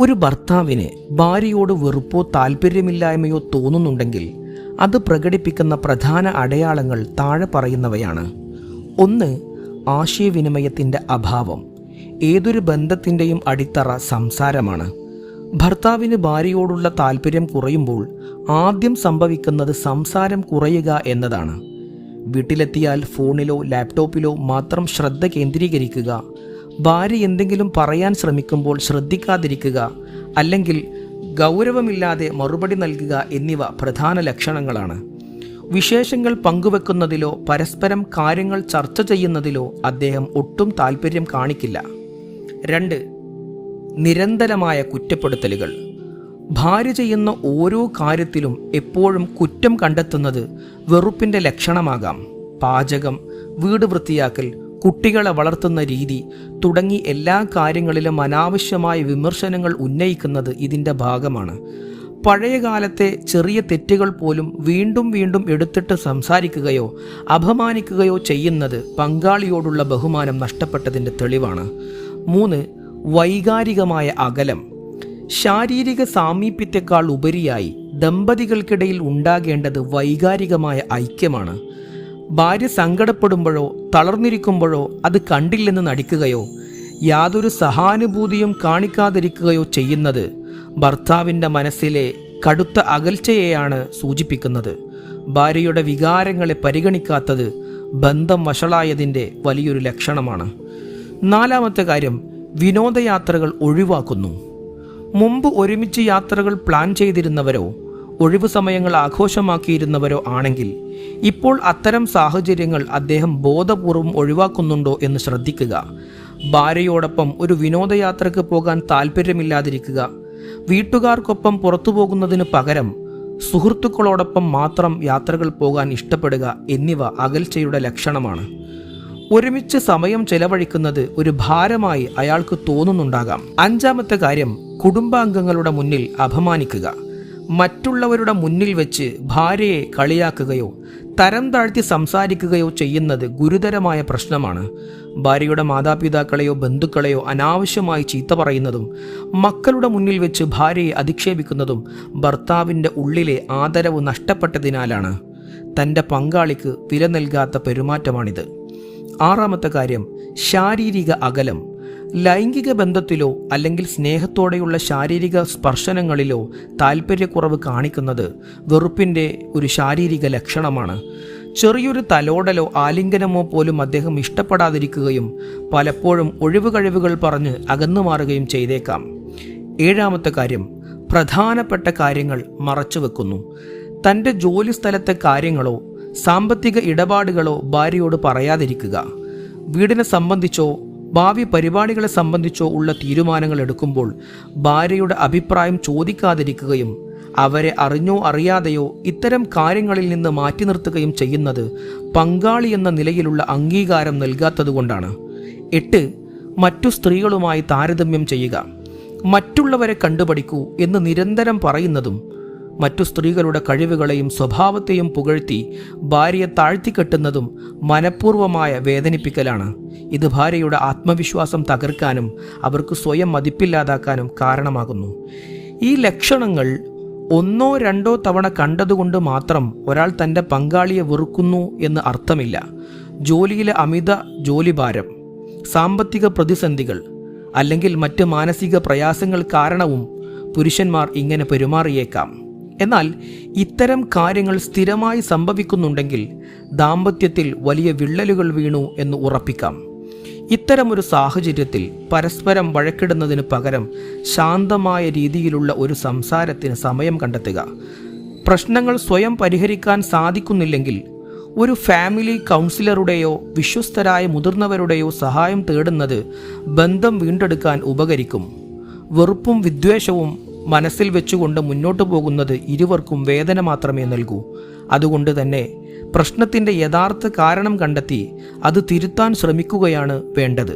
ഒരു ഭർത്താവിന് ഭാര്യയോട് വെറുപ്പോ താല്പര്യമില്ലായ്മയോ തോന്നുന്നുണ്ടെങ്കിൽ അത് പ്രകടിപ്പിക്കുന്ന പ്രധാന അടയാളങ്ങൾ താഴെ പറയുന്നവയാണ്. 1. ആശയവിനിമയത്തിൻ്റെ അഭാവം. ഏതൊരു ബന്ധത്തിൻ്റെയും അടിത്തറ സംസാരമാണ്. ഭർത്താവിന് ഭാര്യയോടുള്ള താല്പര്യം കുറയുമ്പോൾ ആദ്യം സംഭവിക്കുന്നത് സംസാരം കുറയുക എന്നതാണ്. വീട്ടിലെത്തിയാൽ ഫോണിലോ ലാപ്ടോപ്പിലോ മാത്രം ശ്രദ്ധ കേന്ദ്രീകരിക്കുക, ഭാര്യ എന്തെങ്കിലും പറയാൻ ശ്രമിക്കുമ്പോൾ ശ്രദ്ധിക്കാതിരിക്കുക, അല്ലെങ്കിൽ ഗൗരവമില്ലാതെ മറുപടി നൽകുക എന്നിവ പ്രധാന ലക്ഷണങ്ങളാണ്. വിശേഷങ്ങൾ പങ്കുവെക്കുന്നതിലോ പരസ്പരം കാര്യങ്ങൾ ചർച്ച ചെയ്യുന്നതിലോ അദ്ദേഹം ഒട്ടും താല്പര്യം കാണിക്കില്ല. 2. നിരന്തരമായ കുറ്റപ്പെടുത്തലുകൾ. ഭാര്യ ചെയ്യുന്ന ഓരോ കാര്യത്തിലും എപ്പോഴും കുറ്റം കണ്ടെത്തുന്നത് വെറുപ്പിൻ്റെ ലക്ഷണമാകാം. പാചകം, വീട് വൃത്തിയാക്കൽ, കുട്ടികളെ വളർത്തുന്ന രീതി തുടങ്ങി എല്ലാ കാര്യങ്ങളിലും അനാവശ്യമായ വിമർശനങ്ങൾ ഉന്നയിക്കുന്നത് ഇതിൻ്റെ ഭാഗമാണ്. പഴയകാലത്തെ ചെറിയ തെറ്റുകൾ പോലും വീണ്ടും വീണ്ടും എടുത്തിട്ട് സംസാരിക്കുകയോ അപമാനിക്കുകയോ ചെയ്യുന്നത് പങ്കാളിയോടുള്ള ബഹുമാനം നഷ്ടപ്പെട്ടതിൻ്റെ തെളിവാണ്. 3. വൈകാരികമായ അകലം. ശാരീരിക സാമീപ്യത്തെക്കാൾ ഉപരിയായി ദമ്പതികൾക്കിടയിൽ ഉണ്ടാകേണ്ടത് വൈകാരികമായ ഐക്യമാണ്. ഭാര്യ സങ്കടപ്പെടുമ്പോഴോ തളർന്നിരിക്കുമ്പോഴോ അത് കണ്ടില്ലെന്ന് നടിക്കുകയോ യാതൊരു സഹാനുഭൂതിയും കാണിക്കാതിരിക്കുകയോ ചെയ്യുന്നത് ഭർത്താവിൻ്റെ മനസ്സിലെ കടുത്ത അകൽച്ചയെയാണ് സൂചിപ്പിക്കുന്നത്. ഭാര്യയുടെ വികാരങ്ങളെ പരിഗണിക്കാത്തത് ബന്ധം വഷളായതിൻ്റെ വലിയൊരു ലക്ഷണമാണ്. 4. കാര്യം, വിനോദയാത്രകൾ ഒഴിവാക്കുന്നു. മുമ്പ് ഒരുമിച്ച് യാത്രകൾ പ്ലാൻ ചെയ്തിരുന്നവരോ ഒഴിവു സമയങ്ങൾ ആഘോഷമാക്കിയിരുന്നവരോ ആണെങ്കിൽ ഇപ്പോൾ അത്തരം സാഹചര്യങ്ങൾ അദ്ദേഹം ബോധപൂർവം ഒഴിവാക്കുന്നുണ്ടോ എന്ന് ശ്രദ്ധിക്കുക. ഭാര്യയോടൊപ്പം ഒരു വിനോദയാത്രയ്ക്ക് പോകാൻ താല്പര്യമില്ലാതിരിക്കുക, വീട്ടുകാർക്കൊപ്പം പുറത്തു പോകുന്നതിന് പകരം സുഹൃത്തുക്കളോടൊപ്പം മാത്രം യാത്രകൾ പോകാൻ ഇഷ്ടപ്പെടുക എന്നിവ അകൽച്ചയുടെ ലക്ഷണമാണ്. ഒരുമിച്ച് സമയം ചെലവഴിക്കുന്നത് ഒരു ഭാരമായി അയാൾക്ക് തോന്നുന്നുണ്ടാകാം. 5. കാര്യം, കുടുംബാംഗങ്ങളുടെ മുന്നിൽ അപമാനിക്കുക. മറ്റുള്ളവരുടെ മുന്നിൽ വെച്ച് ഭാര്യയെ കളിയാക്കുകയോ തരം താഴ്ത്തി സംസാരിക്കുകയോ ചെയ്യുന്നത് ഗുരുതരമായ പ്രശ്നമാണ്. ഭാര്യയുടെ മാതാപിതാക്കളെയോ ബന്ധുക്കളെയോ അനാവശ്യമായി ചീത്ത പറയുന്നതും മക്കളുടെ മുന്നിൽ വെച്ച് ഭാര്യയെ അധിക്ഷേപിക്കുന്നതും ഭർത്താവിൻ്റെ ഉള്ളിലെ ആദരവ് നഷ്ടപ്പെട്ടതിനാലാണ്. തൻ്റെ പങ്കാളിക്ക് വില നൽകാത്ത പെരുമാറ്റമാണിത്. 6. കാര്യം, ശാരീരിക അകലം. ലൈംഗിക ബന്ധത്തിലോ അല്ലെങ്കിൽ സ്നേഹത്തോടെയുള്ള ശാരീരിക സ്പർശനങ്ങളിലോ താല്പര്യക്കുറവ് കാണിക്കുന്നത് വെറുപ്പിൻ്റെ ഒരു ശാരീരിക ലക്ഷണമാണ്. ചെറിയൊരു തലോടലോ ആലിംഗനമോ പോലും അദ്ദേഹം ഇഷ്ടപ്പെടാതിരിക്കുകയും പലപ്പോഴും ഒഴിവുകഴിവുകൾ പറഞ്ഞ് അകന്നു മാറുകയും ചെയ്തേക്കാം. 7. കാര്യം, പ്രധാനപ്പെട്ട കാര്യങ്ങൾ മറച്ചുവെക്കുന്നു. തൻ്റെ ജോലി സ്ഥലത്തെ കാര്യങ്ങളോ സാമ്പത്തിക ഇടപാടുകളോ ഭാര്യയോട് പറയാതിരിക്കുക. വീടിനെ സംബന്ധിച്ചോ ഭാവി പരിപാടികളെ സംബന്ധിച്ചോ ഉള്ള തീരുമാനങ്ങൾ എടുക്കുമ്പോൾ ഭാര്യയുടെ അഭിപ്രായം ചോദിക്കാതിരിക്കുകയും അവരെ അറിഞ്ഞോ അറിയാതെയോ ഇത്തരം കാര്യങ്ങളിൽ നിന്ന് മാറ്റി നിർത്തുകയും ചെയ്യുന്നത് പങ്കാളി എന്ന നിലയിലുള്ള അംഗീകാരം നൽകാത്തതുകൊണ്ടാണ്. 8. മറ്റു സ്ത്രീകളുമായി താരതമ്യം ചെയ്യുക. മറ്റുള്ളവരെ കണ്ടുപഠിക്കൂ എന്ന് നിരന്തരം പറയുന്നതും മറ്റു സ്ത്രീകളുടെ കഴിവുകളെയും സ്വഭാവത്തെയും പുകഴ്ത്തി ഭാര്യയെ താഴ്ത്തിക്കെട്ടുന്നതും മനഃപൂർവമായ വേദനിപ്പിക്കലാണ്. ഇത് ഭാര്യയുടെ ആത്മവിശ്വാസം തകർക്കാനും അവർക്ക് സ്വയം മതിപ്പില്ലാതാക്കാനും കാരണമാകുന്നു. ഈ ലക്ഷണങ്ങൾ 1-2 തവണ കണ്ടതുകൊണ്ട് മാത്രം ഒരാൾ തൻ്റെ പങ്കാളിയെ വെറുക്കുന്നു എന്ന് അർത്ഥമില്ല. ജോലിയിലെ അമിത ജോലിഭാരം, സാമ്പത്തിക പ്രതിസന്ധികൾ അല്ലെങ്കിൽ മറ്റ് മാനസിക പ്രയാസങ്ങൾ കാരണവും പുരുഷന്മാർ ഇങ്ങനെ പെരുമാറിയേക്കാം. എന്നാൽ ഇത്തരം കാര്യങ്ങൾ സ്ഥിരമായി സംഭവിക്കുന്നുണ്ടെങ്കിൽ ദാമ്പത്യത്തിൽ വലിയ വിള്ളലുകൾ വീണു എന്ന് ഉറപ്പിക്കാം. ഇത്തരമൊരു സാഹചര്യത്തിൽ പരസ്പരം വഴക്കിടുന്നതിന് പകരം ശാന്തമായ രീതിയിലുള്ള ഒരു സംസാരത്തിന് സമയം കണ്ടെത്തുക. പ്രശ്നങ്ങൾ സ്വയം പരിഹരിക്കാൻ സാധിക്കുന്നില്ലെങ്കിൽ ഒരു ഫാമിലി കൗൺസിലറുടെയോ വിശ്വസ്തരായ മുതിർന്നവരുടെയോ സഹായം തേടുന്നത് ബന്ധം വീണ്ടെടുക്കാൻ ഉപകരിക്കും. വെറുപ്പും വിദ്വേഷവും മനസ്സിൽ വെച്ചുകൊണ്ട് മുന്നോട്ടു പോകുന്നത് ഇരുവർക്കും വേദന മാത്രമേ നൽകൂ. അതുകൊണ്ട് തന്നെ പ്രശ്നത്തിൻ്റെ യഥാർത്ഥ കാരണം കണ്ടെത്തി അത് തിരുത്താൻ ശ്രമിക്കുകയാണ് വേണ്ടത്.